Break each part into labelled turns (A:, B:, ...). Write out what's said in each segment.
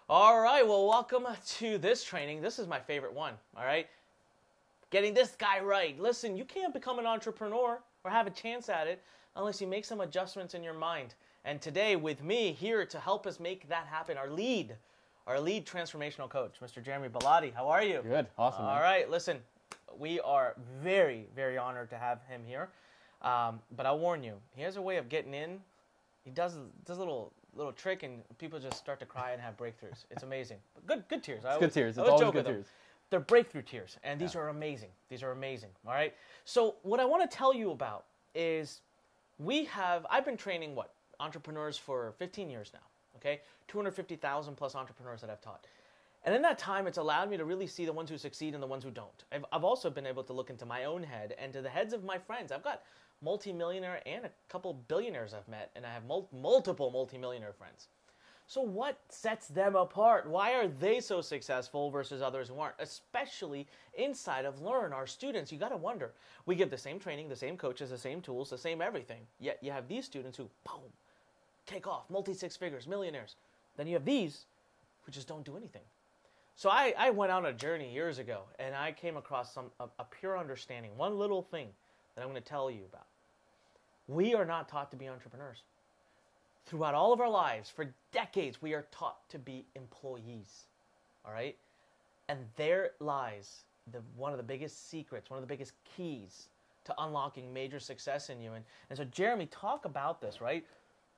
A: All right, well, welcome to this training. This is my favorite one, all right? Getting this guy right. Listen, you can't become an entrepreneur or have a chance at it unless you make some adjustments in your mind. And today, with me here to help us make that happen, our lead transformational coach, Mr. Jeremy Bellotti. How are you?
B: Good, awesome.
A: All right, listen, we are very, very honored to have him here. But I'll warn you, he has a way of getting in. He does a little trick, and people just start to cry and have breakthroughs. It's amazing. But good tears.
B: It's good tears. It's always good tears.
A: They're breakthrough tears, and these are amazing. These are amazing, all right? So what I want to tell you about is I've been training, entrepreneurs for 15 years now, okay? 250,000 plus entrepreneurs that I've taught. And in that time, it's allowed me to really see the ones who succeed and the ones who don't. I've also been able to look into my own head and to the heads of my friends. I've got multi-millionaire and a couple billionaires I've met, and I have multiple multi-millionaire friends. So what sets them apart? Why are they so successful versus others who aren't? Especially inside of Learn, our students. You got to wonder. We give the same training, the same coaches, the same tools, the same everything. Yet you have these students who, boom, take off, multi-six figures, millionaires. Then you have these who just don't do anything. So I went on a journey years ago, and I came across a pure understanding, one little thing that I'm going to tell you about. We are not taught to be entrepreneurs. Throughout all of our lives, for decades, we are taught to be employees, all right? And there lies one of the biggest secrets, one of the biggest keys to unlocking major success in you. And so, Jeremy, talk about this, right?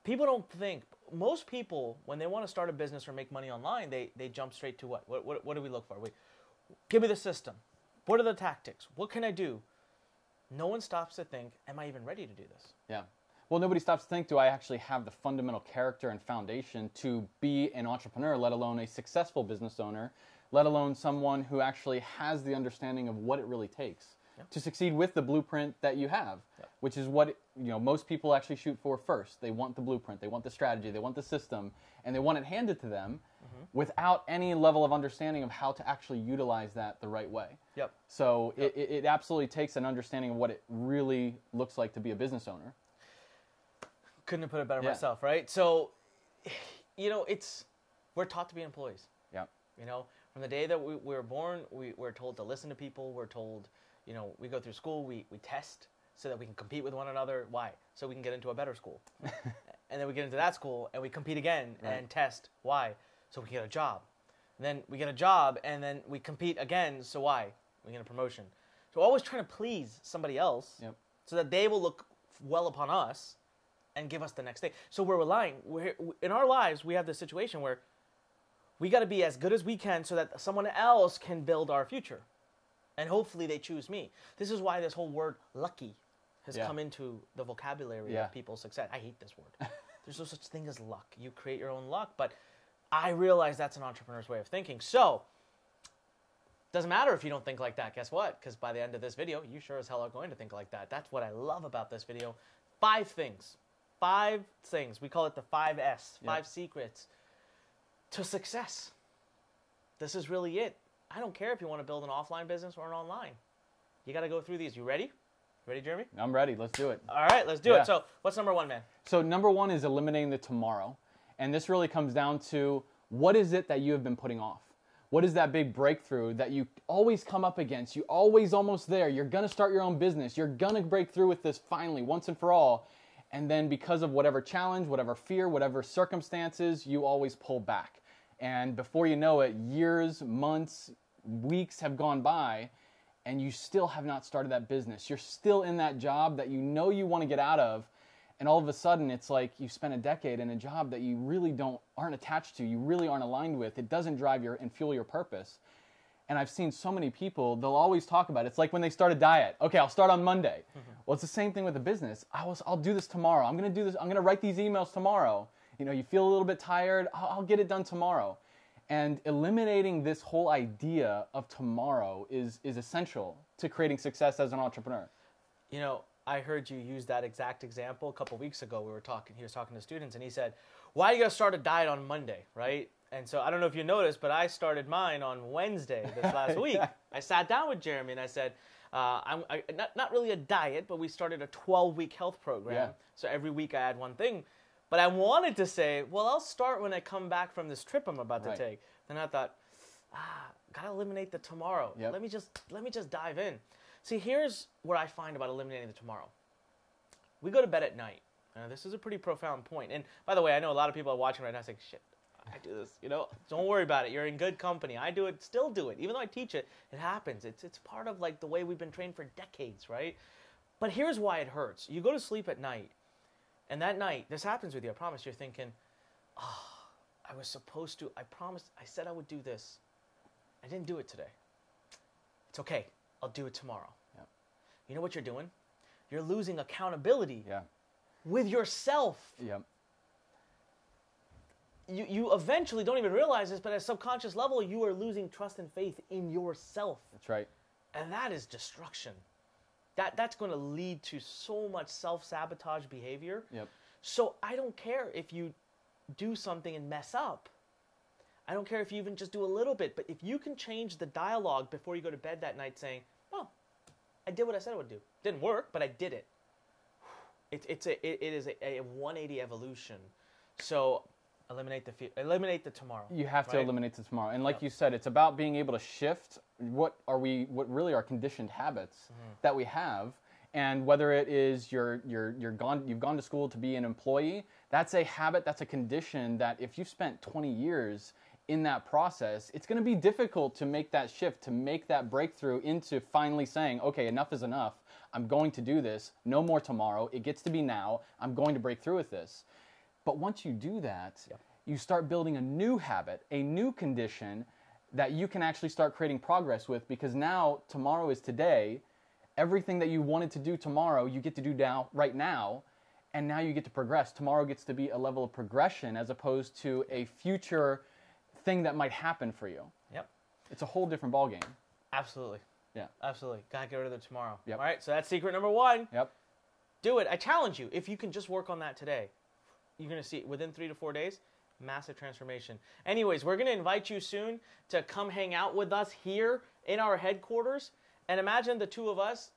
A: People don't think, most people, when they want to start a business or make money online, they jump straight to what? What do we look for? Give me the system. What are the tactics? What can I do? No one stops to think, am I even ready to do this?
B: Yeah. Well, nobody stops to think, do I actually have the fundamental character and foundation to be an entrepreneur, let alone a successful business owner, let alone someone who actually has the understanding of what it really takes to succeed with the blueprint that you have, which is what most people actually shoot for first. They want the blueprint, they want the strategy, they want the system, and they want it handed to them without any level of understanding of how to actually utilize that the right way.
A: Yep.
B: So it absolutely takes an understanding of what it really looks like to be a business owner.
A: Couldn't have put it better myself, right? So, we're taught to be employees.
B: Yeah.
A: From the day that we were born, we're told to listen to people. We're told, we go through school, we test so that we can compete with one another. Why? So we can get into a better school. And then we get into that school and we compete again and test. Why? So we can get a job. And then we get a job and then we compete again. So why? We get a promotion. So we're always trying to please somebody else so that they will look well upon us and give us the next thing. So we're relying. In our lives, we have this situation where we got to be as good as we can so that someone else can build our future. And hopefully they choose me. This is why this whole word lucky has come into the vocabulary of people's success. I hate this word. There's no such thing as luck. You create your own luck. But I realize that's an entrepreneur's way of thinking. So doesn't matter if you don't think like that. Guess what? Because by the end of this video, you sure as hell are going to think like that. That's what I love about this video. 5 things. 5 things. We call it the 5S. 5 secrets to success. This is really it. I don't care if you want to build an offline business or an online. You got to go through these. You ready? Ready, Jeremy?
B: I'm ready. Let's do it.
A: All right, let's do it. So what's number 1, man?
B: So number 1 is eliminating the tomorrow. And this really comes down to, what is it that you have been putting off? What is that big breakthrough that you always come up against? You're always almost there. You're going to start your own business. You're going to break through with this finally, once and for all. And then because of whatever challenge, whatever fear, whatever circumstances, you always pull back. And before you know it, years, months, weeks have gone by, and you still have not started that business. You're still in that job that you want to get out of, and all of a sudden it's like you spent a decade in a job that you really aren't attached to, you really aren't aligned with. It doesn't drive and fuel your purpose. And I've seen so many people, they'll always talk about it. It's like when they start a diet. Okay, I'll start on Monday. Well, it's the same thing with a business. I'll do this tomorrow. I'm going to do this. I'm going to write these emails tomorrow. You feel a little bit tired. I'll get it done tomorrow. And eliminating this whole idea of tomorrow is essential to creating success as an entrepreneur.
A: I heard you use that exact example a couple weeks ago. He was talking to students, and he said, why are you going to start a diet on Monday, right? And so I don't know if you noticed, but I started mine on Wednesday this last week. I sat down with Jeremy and I said, not really a diet, but we started a 12-week health program. So every week I add one thing. But I wanted to say, well, I'll start when I come back from this trip I'm about to
B: Right.
A: take. Then I thought, gotta eliminate the tomorrow.
B: Yep.
A: Let me just dive in. See, here's what I find about eliminating the tomorrow. We go to bed at night. This is a pretty profound point. And by the way, I know a lot of people are watching right now saying, shit, I do this. Don't worry about it. You're in good company. I do it, still do it. Even though I teach it, it happens. It's part of like the way we've been trained for decades, right? But here's why it hurts. You go to sleep at night, and that night, this happens with you, I promise, you're thinking, I was supposed to, I promised, I said I would do this. I didn't do it today. It's okay. I'll do it tomorrow.
B: Yep.
A: You know what you're doing? You're losing accountability
B: Yeah.
A: with yourself.
B: Yep.
A: You eventually don't even realize this, but at a subconscious level, you are losing trust and faith in yourself.
B: That's right.
A: And that is destruction. That's going to lead to so much self-sabotage behavior.
B: Yep.
A: So I don't care if you do something and mess up. I don't care if you even just do a little bit. But if you can change the dialogue before you go to bed that night saying, well, I did what I said I would do. Didn't work, but I did it. It is a 180 evolution. So eliminate the tomorrow.
B: You have to
A: right?
B: eliminate the tomorrow. And like you said, it's about being able to shift what really are conditioned habits that we have. And whether it is you've gone to school to be an employee, that's a habit, that's a condition that if you've spent 20 years in that process, it's going to be difficult to make that shift, to make that breakthrough into finally saying, okay, enough is enough. I'm going to do this. No more tomorrow. It gets to be now. I'm going to break through with this. But once you do that, you start building a new habit, a new condition that you can actually start creating progress with, because now tomorrow is today. Everything that you wanted to do tomorrow, you get to do now, right now, and now you get to progress. Tomorrow gets to be a level of progression as opposed to a future thing that might happen for you.
A: Yep.
B: It's a whole different ballgame.
A: Absolutely.
B: Yeah.
A: Absolutely. Gotta get rid of the tomorrow.
B: Yep.
A: All right, so that's secret number 1.
B: Yep.
A: Do it. I challenge you. If you can just work on that today, you're going to see within 3 to 4 days, massive transformation. Anyways, we're going to invite you soon to come hang out with us here in our headquarters. And imagine the two of us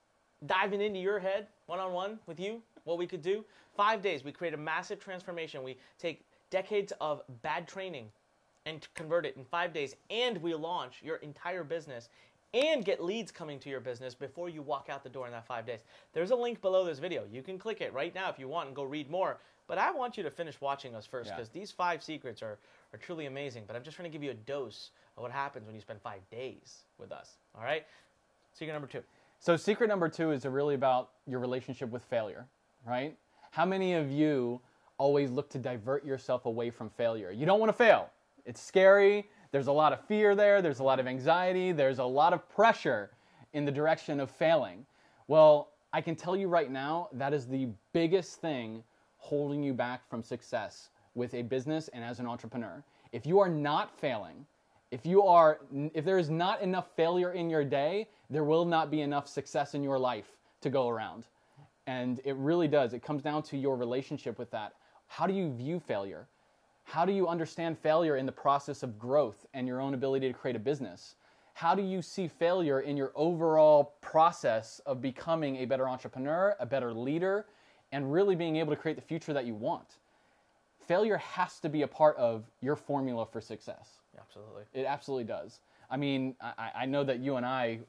A: diving into your head one-on-one with you, what we could do. 5 days, we create a massive transformation. We take decades of bad training and convert it in 5 days. And we launch your entire business and get leads coming to your business before you walk out the door in that 5 days. There's a link below this video. You can click it right now if you want and go read more. But I want you to finish watching us first, because these 5 secrets are truly amazing. But I'm just trying to give you a dose of what happens when you spend 5 days with us. All right? Secret number 2.
B: So secret number 2 is really about your relationship with failure, right? How many of you always look to divert yourself away from failure? You don't want to fail. It's scary. There's a lot of fear there. There's a lot of anxiety. There's a lot of pressure in the direction of failing. Well, I can tell you right now, that is the biggest thing holding you back from success with a business and as an entrepreneur. If you are not failing, if there is not enough failure in your day, there will not be enough success in your life to go around. And it really does. It comes down to your relationship with that. How do you view failure? How do you understand failure in the process of growth and your own ability to create a business? How do you see failure in your overall process of becoming a better entrepreneur, a better leader, and really being able to create the future that you want? Failure has to be a part of your formula for success.
A: Absolutely.
B: It absolutely does. I mean, I know that you and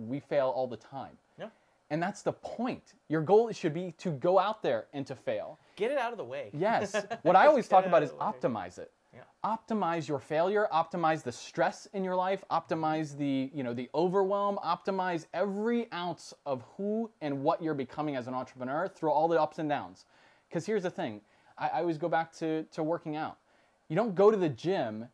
B: we fail all the time.
A: Yeah.
B: And that's the point. Your goal should be to go out there and to fail.
A: Get it out of the way.
B: Yes. What I always talk about is
A: Get it out of
B: optimize it.
A: Yeah.
B: Optimize your failure, optimize the stress in your life, optimize the overwhelm, optimize every ounce of who and what you're becoming as an entrepreneur through all the ups and downs. Because here's the thing. I always go back to working out. You don't go to the gym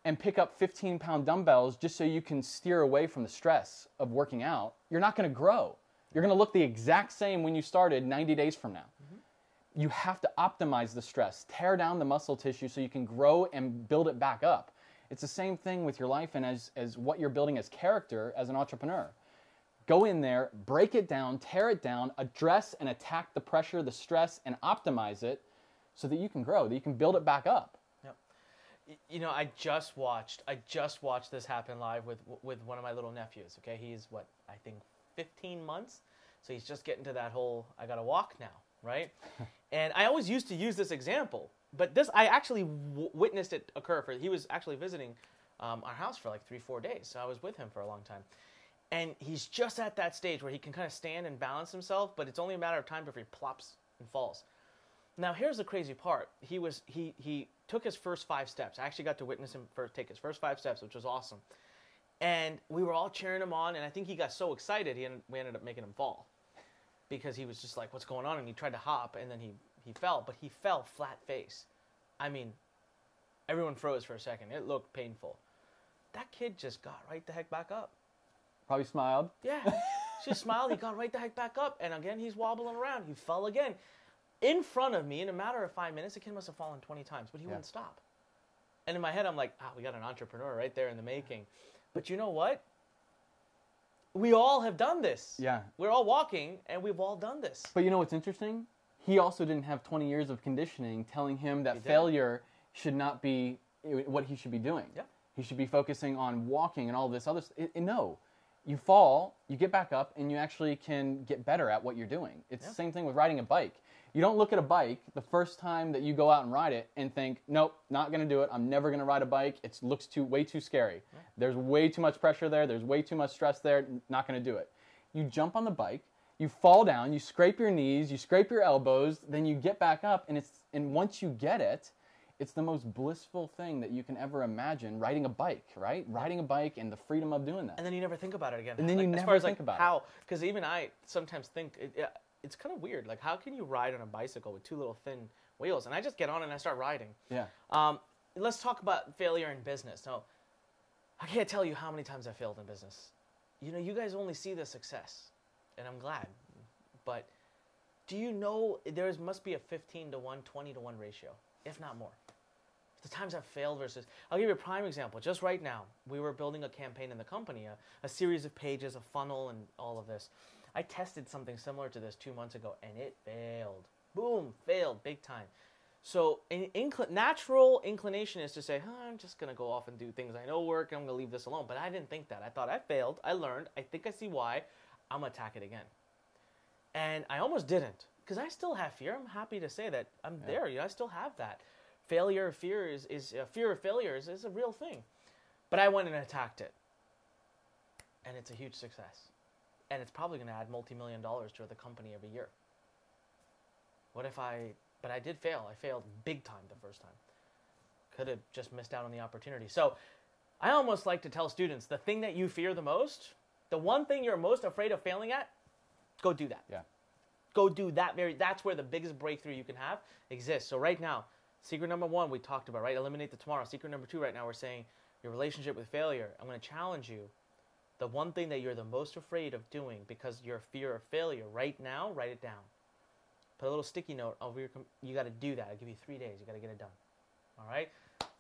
B: and pick up 15-pound dumbbells just so you can steer away from the stress of working out. You're not going to grow. You're going to look the exact same when you started 90 days from now. Mm-hmm. You have to optimize the stress, tear down the muscle tissue so you can grow and build it back up. It's the same thing with your life and as what you're building as character as an entrepreneur. Go in there, break it down, tear it down, address and attack the pressure, the stress, and optimize it so that you can grow, that you can build it back up.
A: You know, I just watched this happen live with one of my little nephews. Okay, he's I think 15 months, so he's just getting to that whole I gotta walk now, right? And I always used to use this example, but this I actually witnessed it occur. He was actually visiting our house for like 3-4 days, so I was with him for a long time. And he's just at that stage where he can kind of stand and balance himself, but it's only a matter of time before he plops and falls. Now, here's the crazy part. He took his first 5 steps. I actually got to witness him take his first 5 steps, which was awesome. And we were all cheering him on, and I think he got so excited, we ended up making him fall. Because he was just like, what's going on? And he tried to hop, and then he fell, but he fell flat face. I mean, everyone froze for a second. It looked painful. That kid just got right the heck back up.
B: Probably smiled.
A: Yeah. She smiled. He got right the heck back up. And again, he's wobbling around. He fell again. In front of me, in a matter of 5 minutes, the kid must have fallen 20 times, but he wouldn't stop. And in my head, I'm like, we got an entrepreneur right there in the making. But you know what? We all have done this.
B: Yeah.
A: We're all walking, and we've all done this.
B: But you know what's interesting? He also didn't have 20 years of conditioning telling him that failure should not be what he should be doing.
A: Yeah.
B: He should be focusing on walking and all this other stuff. No. You fall, you get back up, and you actually can get better at what you're doing. It's the same thing with riding a bike. You don't look at a bike the first time that you go out and ride it and think, nope, not going to do it. I'm never going to ride a bike. It looks way too scary. Yeah. There's way too much pressure there. There's way too much stress there. Not going to do it. You jump on the bike. You fall down. You scrape your knees. You scrape your elbows. Then you get back up. And once you get it, it's the most blissful thing that you can ever imagine, riding a bike, right? Riding a bike and the freedom of doing that.
A: And then you never think about it again.
B: And then you never think about
A: it. Because even I sometimes think, it's kind of weird. Like, how can you ride on a bicycle with 2 little thin wheels? And I just get on and I start riding.
B: Yeah.
A: Let's talk about failure in business. Now, I can't tell you how many times I failed in business. You know, you guys only see the success, and I'm glad. But do you know there must be a 15-1, 20-1 ratio, if not more? The times I've failed versus... I'll give you a prime example. Just right now, we were building a campaign in the company, a series of pages, a funnel, and all of this. I tested something similar to this 2 months ago, and it failed. Boom, failed big time. So natural inclination is to say, I'm just going to go off and do things I know work, and I'm going to leave this alone. But I didn't think that. I thought I failed. I learned. I think I see why. I'm going to attack it again. And I almost didn't, because I still have fear. I'm happy to say that I'm there. You know, I still have that. Fear of failure is a real thing. But I went and attacked it. And it's a huge success. And it's probably going to add multi-million dollars to the company every year. But I did fail. I failed big time the first time. Could have just missed out on the opportunity. So I almost like to tell students, the thing that you fear the most, the one thing you're most afraid of failing at, go do that.
B: Yeah.
A: Go do that. That's where the biggest breakthrough you can have exists. So right now, secret number 1 we talked about, right? Eliminate the tomorrow. Secret number 2 right now, we're saying your relationship with failure. I'm going to challenge you. The one thing that you're the most afraid of doing because your fear of failure right now, write it down. Put a little sticky note over you got to do that. I'll give you 3 days. You got to get it done. All right?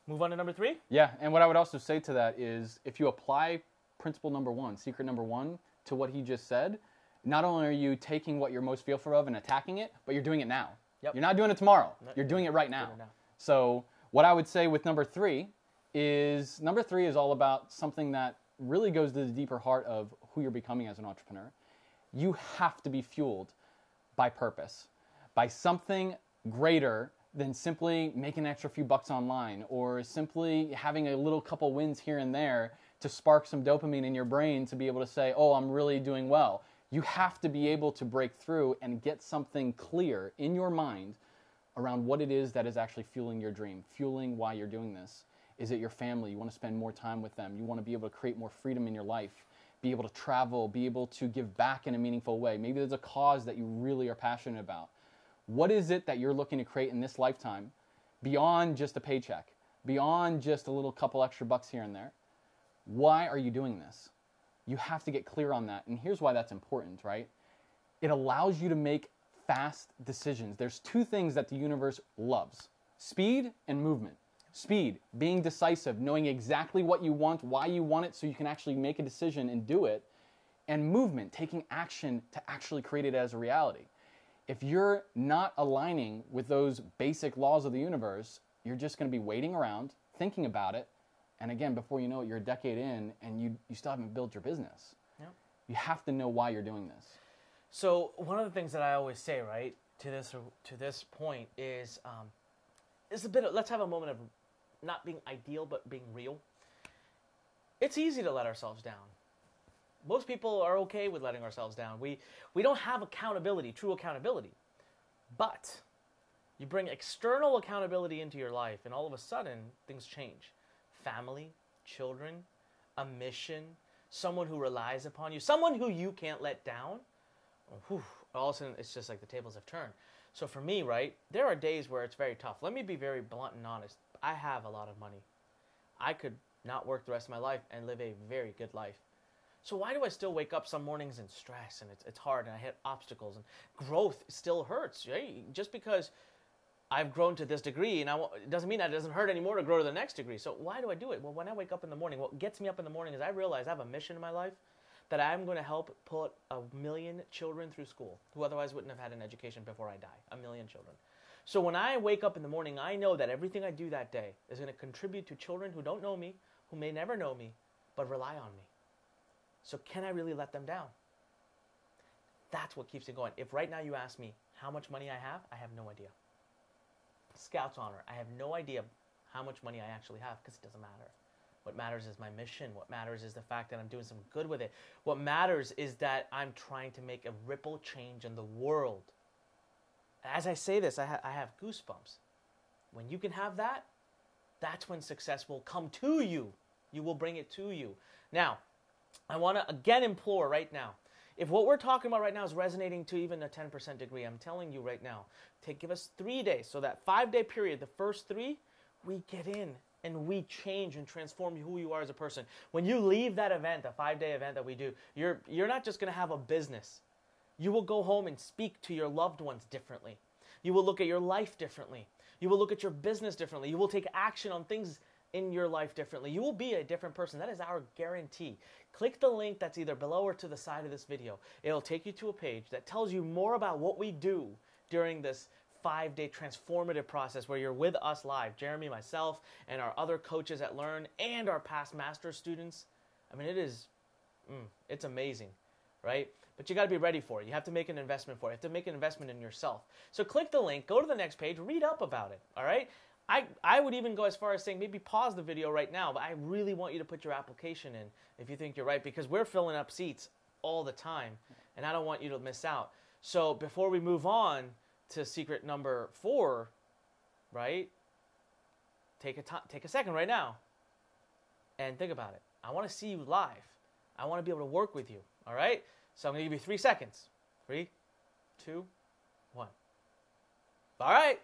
A: Move on to number 3.
B: Yeah, and what I would also say to that is if you apply principle number 1, secret number 1, to what he just said, not only are you taking what you're most fearful of and attacking it, but you're doing it now.
A: Yep.
B: You're not doing it tomorrow. You're doing it right now. So what I would say with number 3 is all about something that really goes to the deeper heart of who you're becoming as an entrepreneur. You have to be fueled by purpose, by something greater than simply making an extra few bucks online or simply having a little couple wins here and there to spark some dopamine in your brain to be able to say, oh, I'm really doing well. You have to be able to break through and get something clear in your mind around what it is that is actually fueling your dream, fueling why you're doing this. Is it your family? You want to spend more time with them. You want to be able to create more freedom in your life, be able to travel, be able to give back in a meaningful way. Maybe there's a cause that you really are passionate about. What is it that you're looking to create in this lifetime beyond just a paycheck, beyond just a little couple extra bucks here and there? Why are you doing this? You have to get clear on that. And here's why that's important, right? It allows you to make fast decisions. There's 2 things that the universe loves: speed and movement. Speed, being decisive, knowing exactly what you want, why you want it, so you can actually make a decision and do it. And movement, taking action to actually create it as a reality. If you're not aligning with those basic laws of the universe, you're just going to be waiting around, thinking about it, and again, before you know it, you're a decade in, and you still haven't built your business. Yep. You have to know why you're doing this.
A: So one of the things that I always say, right, to this point is a bit of, let's have a moment of not being ideal but being real. It's easy to let ourselves down. Most people are okay with letting ourselves down. We don't have accountability, true accountability. But you bring external accountability into your life, and all of a sudden, things change. Family, children, a mission, someone who relies upon you, someone who you can't let down. Whew, all of a sudden, it's just like the tables have turned. So for me, right, there are days where it's very tough. Let me be very blunt and honest. I have a lot of money. I could not work the rest of my life and live a very good life. So why do I still wake up some mornings in stress, and it's hard, and I hit obstacles, and growth still hurts, right? Just because I've grown to this degree, and it doesn't mean that it doesn't hurt anymore to grow to the next degree. So why do I do it? Well, when I wake up in the morning, what gets me up in the morning is I realize I have a mission in my life that I'm going to help put 1 million children through school who otherwise wouldn't have had an education before I die. 1 million children. So when I wake up in the morning, I know that everything I do that day is going to contribute to children who don't know me, who may never know me, but rely on me. So can I really let them down? That's what keeps it going. If right now you ask me how much money I have no idea. Scout's honor, I have no idea how much money I actually have because it doesn't matter. What matters is my mission. What matters is the fact that I'm doing some good with it. What matters is that I'm trying to make a ripple change in the world. As I say this, I have goosebumps. When you can have that, that's when success will come to you. You will bring it to you. Now, I want to again implore right now, if what we're talking about right now is resonating to even a 10% degree, I'm telling you right now, give us 3 days. So that 5-day period, the first 3, we get in and we change and transform who you are as a person. When you leave that event, a 5-day event that we do, you're not just going to have a business. You will go home and speak to your loved ones differently. You will look at your life differently. You will look at your business differently. You will take action on things in your life differently. You will be a different person. That is our guarantee. Click the link that's either below or to the side of this video. It'll take you to a page that tells you more about what we do during this 5-day transformative process where you're with us live, Jeremy, myself, and our other coaches at Learn, and our past master students. I mean, it's amazing, right? But you got to be ready for it. You have to make an investment for it. You have to make an investment in yourself. So click the link, go to the next page, read up about it, all right? I would even go as far as saying maybe pause the video right now, but I really want you to put your application in if you think you're right, because we're filling up seats all the time, and I don't want you to miss out. So before we move on to secret number 4, right, take a second right now and think about it. I want to see you live. I want to be able to work with you, all right? So I'm going to give you 3 seconds. 3, 2, 1. All right.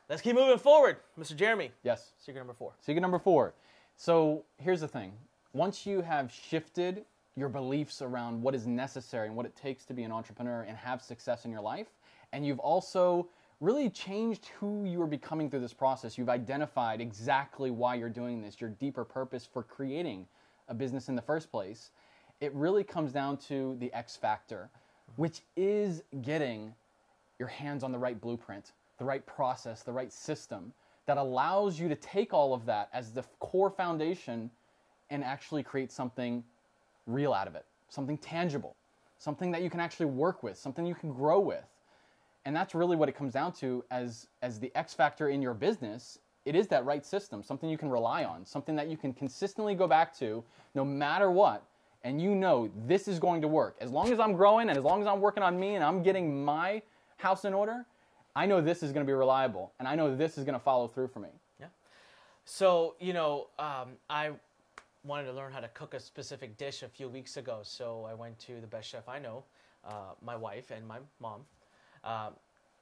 A: Let's keep moving forward. Mr. Jeremy.
B: Yes.
A: Secret number 4.
B: Secret number 4. So here's the thing. Once you have shifted your beliefs around what is necessary and what it takes to be an entrepreneur and have success in your life, and you've also really changed who you are becoming through this process, you've identified exactly why you're doing this, your deeper purpose for creating a business in the first place, it really comes down to the X factor, which is getting your hands on the right blueprint, the right process, the right system that allows you to take all of that as the core foundation and actually create something real out of it, something tangible, something that you can actually work with, something you can grow with. And that's really what it comes down to as the X factor in your business. It is that right system, something you can rely on, something that you can consistently go back to no matter what. And you know this is going to work. As long as I'm growing and as long as I'm working on me and I'm getting my house in order, I know this is going to be reliable, and I know this is going to follow through for me.
A: Yeah. So, I wanted to learn how to cook a specific dish a few weeks ago, so I went to the best chef I know, my wife and my mom,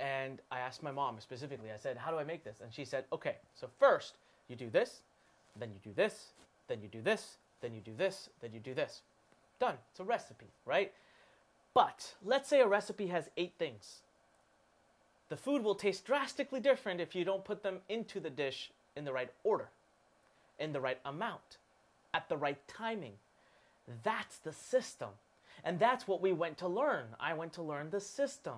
A: and I asked my mom specifically, I said, how do I make this? And she said, okay, so first you do this, then you do this, then you do this, then you do this, then you do this. Done. It's a recipe, right? But let's say a recipe has 8 things. The food will taste drastically different if you don't put them into the dish in the right order, in the right amount, at the right timing. That's the system. And that's what we went to learn. I went to learn the system.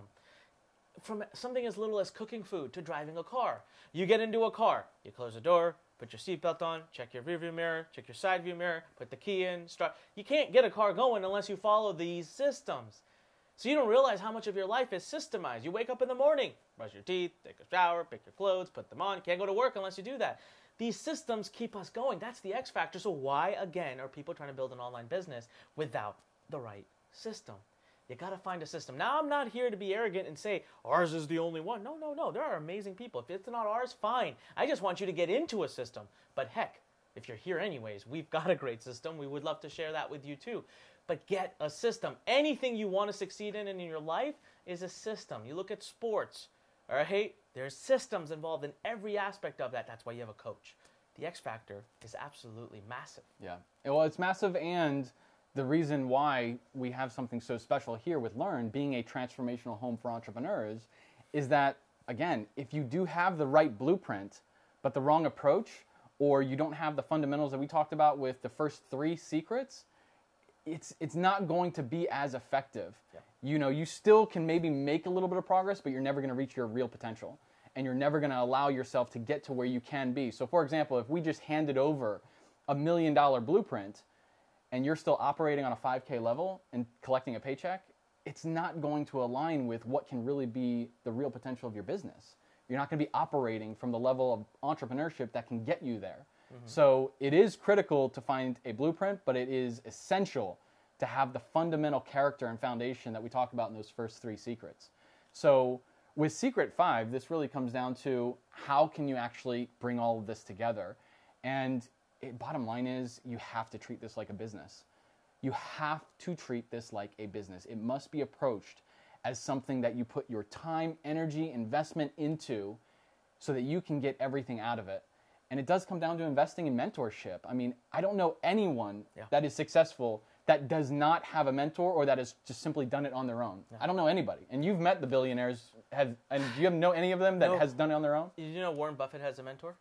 A: From something as little as cooking food to driving a car. You get into a car, you close the door, put your seatbelt on, check your rear view mirror, check your side view mirror, put the key in, start. You can't get a car going unless you follow these systems. So you don't realize how much of your life is systemized. You wake up in the morning, brush your teeth, take a shower, pick your clothes, put them on. You can't go to work unless you do that. These systems keep us going. That's the X factor. So why, again, are people trying to build an online business without the right system? You got to find a system. Now, I'm not here to be arrogant and say ours is the only one. No, no, no. There are amazing people. If it's not ours, fine. I just want you to get into a system. But heck, if you're here anyways, we've got a great system. We would love to share that with you too. But get a system. Anything you want to succeed in your life is a system. You look at sports, all right? There's systems involved in every aspect of that. That's why you have a coach. The X factor is absolutely massive.
B: Yeah. Well, it's massive, and the reason why we have something so special here with Learn, being a transformational home for entrepreneurs, is that, again, if you do have the right blueprint, but the wrong approach, or you don't have the fundamentals that we talked about with the first 3 secrets, it's not going to be as effective.
A: Yeah.
B: You know, you still can maybe make a little bit of progress, but you're never going to reach your real potential. And you're never going to allow yourself to get to where you can be. So, for example, if we just handed over $1 million blueprint and you're still operating on a 5K level and collecting a paycheck, it's not going to align with what can really be the real potential of your business. You're not going to be operating from the level of entrepreneurship that can get you there. So it is critical to find a blueprint, but it is essential to have the fundamental character and foundation that we talk about in those first 3 secrets. So with secret 5, this really comes down to how can you actually bring all of this together? And bottom line is you have to treat this like a business. You have to treat this like a business. It must be approached as something that you put your time, energy, investment into so that you can get everything out of it. And it does come down to investing in mentorship. I mean, I don't know anyone that is successful that does not have a mentor or that has just simply done it on their own. I don't know anybody. And you've met the billionaires. And do you know any of them that has done it on their own?
A: Did you know Warren Buffett has a mentor?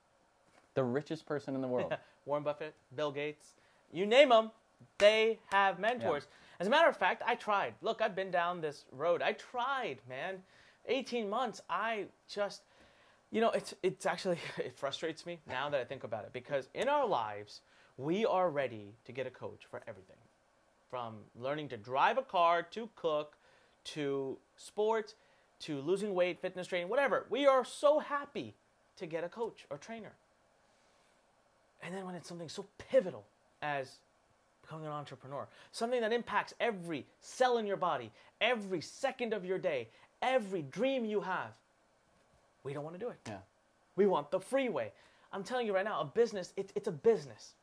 B: The richest person in the world.
A: Warren Buffett, Bill Gates, you name them, they have mentors. Yeah. As a matter of fact, I tried. Look, I've been down this road. I tried, man. 18 months, I just... You know, it's actually, it frustrates me now that I think about it, because in our lives, we are ready to get a coach for everything. From learning to drive a car, to cook, to sports, to losing weight, fitness training, whatever. We are so happy to get a coach or trainer. And then when it's something so pivotal as becoming an entrepreneur, something that impacts every cell in your body, every second of your day, every dream you have, we don't want to do it.
B: Yeah.
A: We want the free way. I'm telling you right now, a business, it's a business.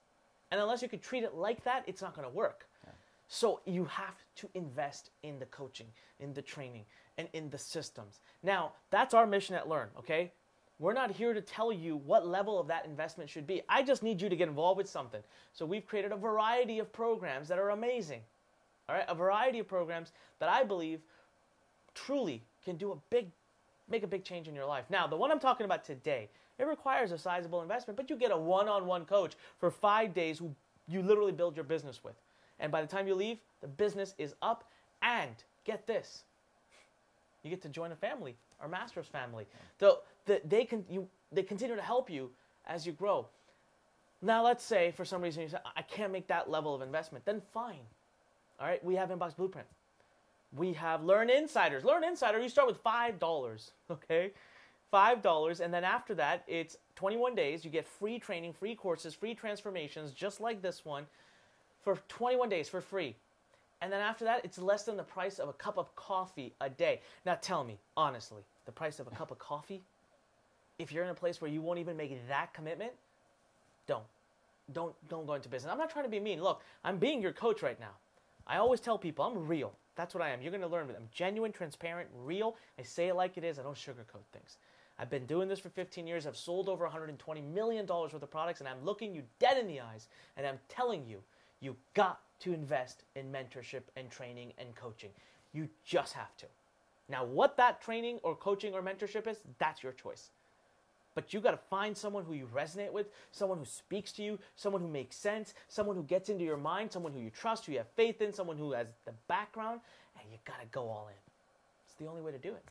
A: And unless you could treat it like that, it's not going to work. Yeah. So you have to invest in the coaching, in the training, and in the systems. Now, that's our mission at Learn, okay? We're not here to tell you what level of that investment should be. I just need you to get involved with something. So we've created a variety of programs that are amazing. All right? A variety of programs that I believe truly can make a big change in your life. Now, the one I'm talking about today, it requires a sizable investment, but you get a one-on-one coach for 5 days who you literally build your business with. And by the time you leave, the business is up, and get this, you get to join a family, our master's family. They continue to help you as you grow. Now, let's say for some reason you say, I can't make that level of investment. Then fine. All right, we have Inbox Blueprint. We have Learn Insiders. Learn Insider, you start with $5, okay? $5, and then after that, it's 21 days. You get free training, free courses, free transformations, just like this one, for 21 days for free. And then after that, it's less than the price of a cup of coffee a day. Now tell me, honestly, the price of a cup of coffee, if you're in a place where you won't even make that commitment, don't go into business. I'm not trying to be mean. Look, I'm being your coach right now. I always tell people I'm real. That's what I am. You're going to learn with them. Genuine, transparent, real. I say it like it is. I don't sugarcoat things. I've been doing this for 15 years. I've sold over $120 million worth of products, and I'm looking you dead in the eyes, and I'm telling you, you got to invest in mentorship and training and coaching. You just have to. Now, what that training or coaching or mentorship is, that's your choice. But you got to find someone who you resonate with, someone who speaks to you, someone who makes sense, someone who gets into your mind, someone who you trust, who you have faith in, someone who has the background, and you got to go all in. It's the only way to do it.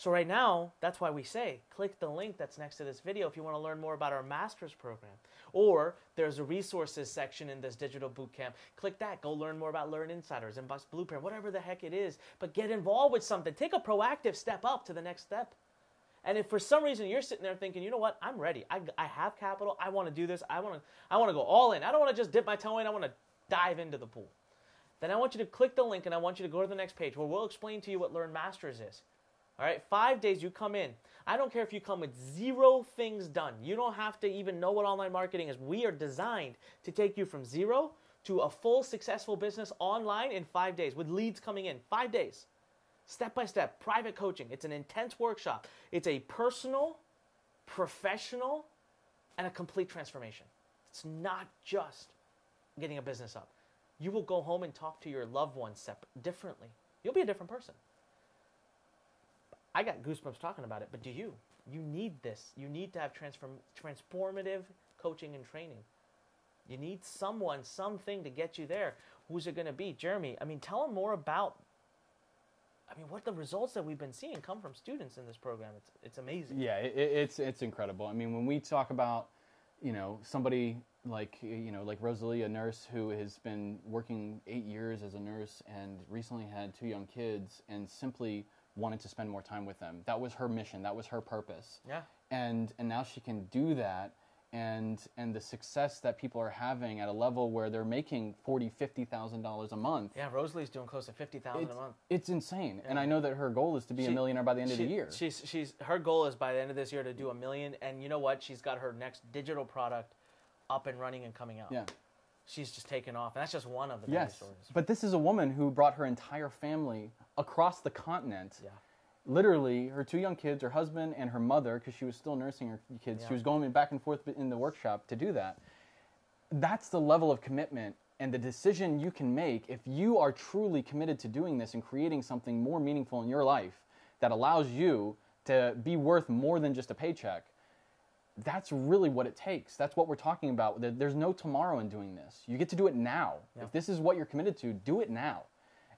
A: So right now, that's why we say, click the link that's next to this video if you want to learn more about our master's program. Or there's a resources section in this digital bootcamp. Click that. Go learn more about Learn Insiders, Inbox Blueprint, whatever the heck it is. But get involved with something. Take a proactive step up to the next step. And if for some reason you're sitting there thinking, you know what, I'm ready. I have capital. I want to do this. I want to go all in. I don't want to just dip my toe in. I want to dive into the pool. Then I want you to click the link and I want you to go to the next page where we'll explain to you what Learn Masters is. All right, 5 days you come in. I don't care if you come with 0 things done. You don't have to even know what online marketing is. We are designed to take you from 0 to a full successful business online in 5 days with leads coming in. 5 days. Step by step, private coaching. It's an intense workshop. It's a personal, professional, and a complete transformation. It's not just getting a business up. You will go home and talk to your loved ones differently. You'll be a different person. I got goosebumps talking about it, but do you? You need this. You need to have transformative coaching and training. You need someone, something to get you there. Who's it going to be? Jeremy, tell them more about, what the results that we've been seeing come from students in this program. It's amazing.
B: Yeah, it's incredible. When we talk about, somebody like Rosalie, a nurse who has been working 8 years as a nurse and recently had 2 young kids and simply wanted to spend more time with them. That was her mission. That was her purpose.
A: Yeah.
B: And now she can do that, and the success that people are having at a level where they're making $40,000-$50,000 a month.
A: Yeah, Rosalie's doing close to $50,000 a month.
B: It's insane. Yeah. And I know that her goal is to be a millionaire by the end of the year.
A: Her goal is by the end of this year to do $1 million. And you know what? She's got her next digital product up and running and coming out.
B: Yeah.
A: She's just taken off. And that's just one of the many stories.
B: But this is a woman who brought her entire family across the continent.
A: Yeah.
B: Literally, her 2 young kids, her husband and her mother, because she was still nursing her kids. Yeah. She was going back and forth in the workshop to do that. That's the level of commitment and the decision you can make if you are truly committed to doing this and creating something more meaningful in your life that allows you to be worth more than just a paycheck. That's really what it takes. That's what we're talking about. There's no tomorrow in doing this. You get to do it now. Yeah. If this is what you're committed to, do it now.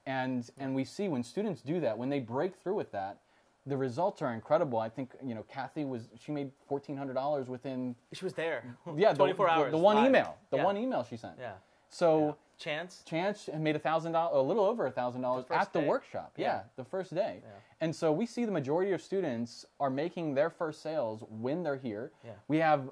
B: And we see when students do that, when they break through with that, the results are incredible. I think, Kathy she made $1,400 within...
A: She was there.
B: Yeah,
A: 24 hours.
B: The one email. One email she sent.
A: Yeah.
B: So...
A: Chance
B: made $1,000, a little over $1,000 at the workshop. Yeah, the first day. Yeah. And so we see the majority of students are making their first sales when they're here. Yeah. We have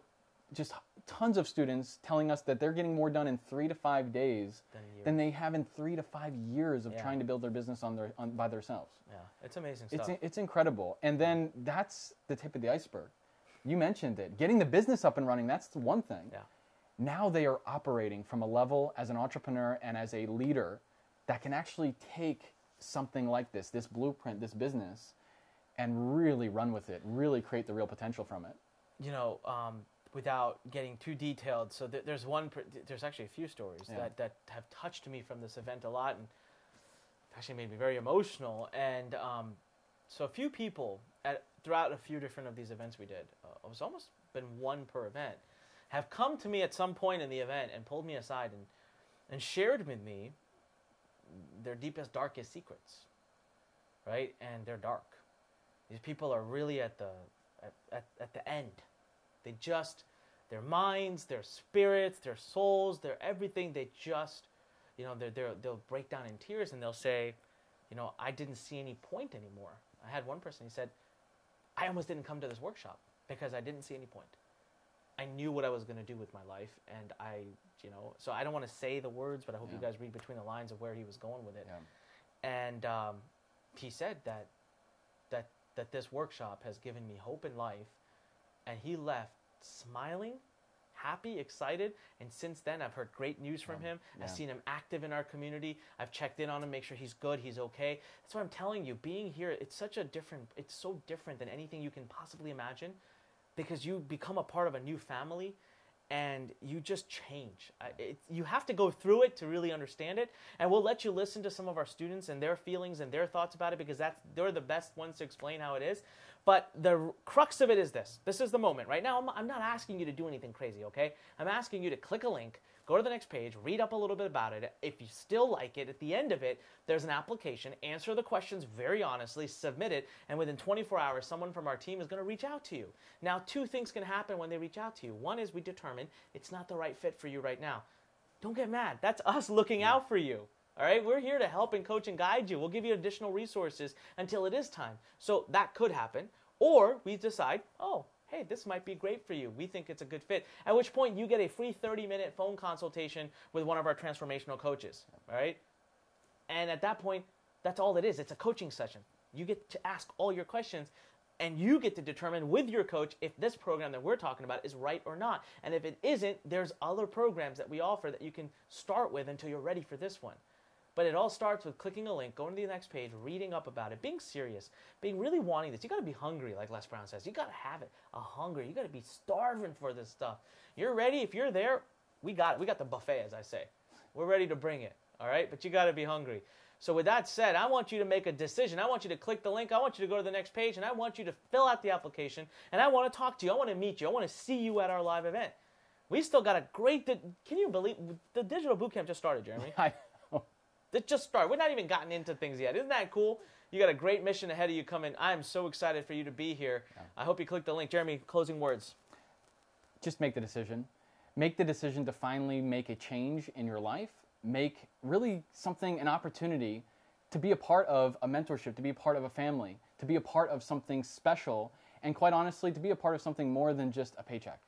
B: just tons of students telling us that they're getting more done in 3 to 5 days than they have in 3 to 5 years of trying to build their business by themselves.
A: Yeah, it's amazing stuff.
B: It's incredible. And then that's the tip of the iceberg. You mentioned it. Getting the business up and running, that's the one thing.
A: Yeah.
B: Now they are operating from a level as an entrepreneur and as a leader that can actually take something like this blueprint, this business, and really run with it, really create the real potential from it.
A: Without getting too detailed, so there's actually a few stories that have touched me from this event a lot and actually made me very emotional. And so a few people throughout a few different of these events we did, it was almost been one per event, have come to me at some point in the event and pulled me aside and shared with me their deepest, darkest secrets, right? And they're dark. These people are really at the end. They just, their minds, their spirits, their souls, their everything, they just, they'll break down in tears and they'll say, I didn't see any point anymore. I had one person, he said, I almost didn't come to this workshop because I didn't see any point. I knew what I was going to do with my life, and so I don't want to say the words, but I hope you guys read between the lines of where he was going with it. Yeah. And he said that this workshop has given me hope in life, and he left smiling, happy, excited, and since then I've heard great news from him. Yeah. I've seen him active in our community. I've checked in on him, make sure he's good, he's okay. That's what I'm telling you. Being here, it's so different than anything you can possibly imagine. Because you become a part of a new family and you just change. You have to go through it to really understand it. And we'll let you listen to some of our students and their feelings and their thoughts about it because they're the best ones to explain how it is. But the crux of it is this. This is the moment. Right now, I'm not asking you to do anything crazy, okay? I'm asking you to click a link, go to the next page, read up a little bit about it. If you still like it, at the end of it, there's an application. Answer the questions very honestly, submit it, and within 24 hours, someone from our team is going to reach out to you. Now, two things can happen when they reach out to you. One is we determine it's not the right fit for you right now. Don't get mad. That's us looking out for you. All right, we're here to help and coach and guide you. We'll give you additional resources until it is time. So that could happen. Or we decide, oh, hey, this might be great for you. We think it's a good fit. At which point you get a free 30-minute phone consultation with one of our transformational coaches. All right? And at that point, that's all it is. It's a coaching session. You get to ask all your questions, and you get to determine with your coach if this program that we're talking about is right or not. And if it isn't, there's other programs that we offer that you can start with until you're ready for this one. But it all starts with clicking a link, going to the next page, reading up about it, being serious, being really wanting this. You got to be hungry, like Les Brown says. You got to have it, a hunger. You got to be starving for this stuff. You're ready. If you're there, we got it. We got the buffet, as I say. We're ready to bring it, all right? But you got to be hungry. So with that said, I want you to make a decision. I want you to click the link. I want you to go to the next page, and I want you to fill out the application, and I want to talk to you. I want to meet you. I want to see you at our live event. We still got a great, can you believe, the digital bootcamp just started, Jeremy. It just started. We're not even gotten into things yet. Isn't that cool? You got a great mission ahead of you coming. I am so excited for you to be here. Yeah. I hope you click the link. Jeremy, closing words.
B: Just make the decision. Make the decision to finally make a change in your life. Make really something, an opportunity to be a part of a mentorship, to be a part of a family, to be a part of something special, and quite honestly, to be a part of something more than just a paycheck.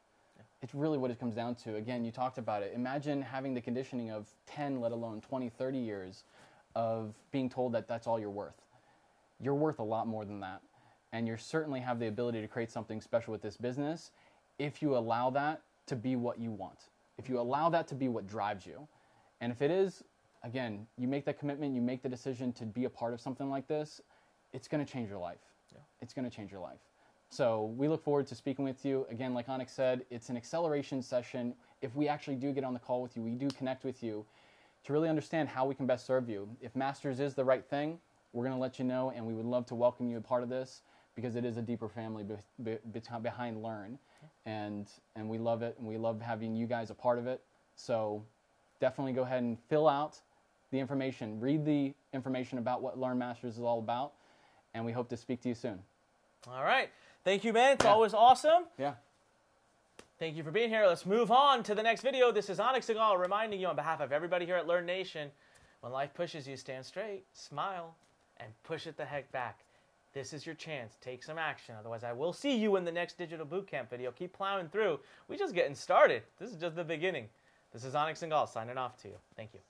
B: It's really what it comes down to. Again, you talked about it. Imagine having the conditioning of 10, let alone 20, 30 years of being told that that's all you're worth. You're worth a lot more than that. And you certainly have the ability to create something special with this business if you allow that to be what you want. If you allow that to be what drives you. And if it is, again, you make that commitment, you make the decision to be a part of something like this, it's going to change your life. Yeah. It's going to change your life. So we look forward to speaking with you. Again, like Onyx said, it's an acceleration session. If we actually do get on the call with you, we do connect with you to really understand how we can best serve you. If Masters is the right thing, we're going to let you know, and we would love to welcome you a part of this because it is a deeper family behind Learn. And we love it, and we love having you guys a part of it. So definitely go ahead and fill out the information. Read the information about what Learn Masters is all about, and we hope to speak to you soon.
A: All right. Thank you, man. It's always awesome.
B: Yeah.
A: Thank you for being here. Let's move on to the next video. This is Onyx Segal reminding you on behalf of everybody here at Learn Nation, when life pushes you, stand straight, smile, and push it the heck back. This is your chance. Take some action. Otherwise, I will see you in the next digital bootcamp video. Keep plowing through. We're just getting started. This is just the beginning. This is Onyx Segal signing off to you. Thank you.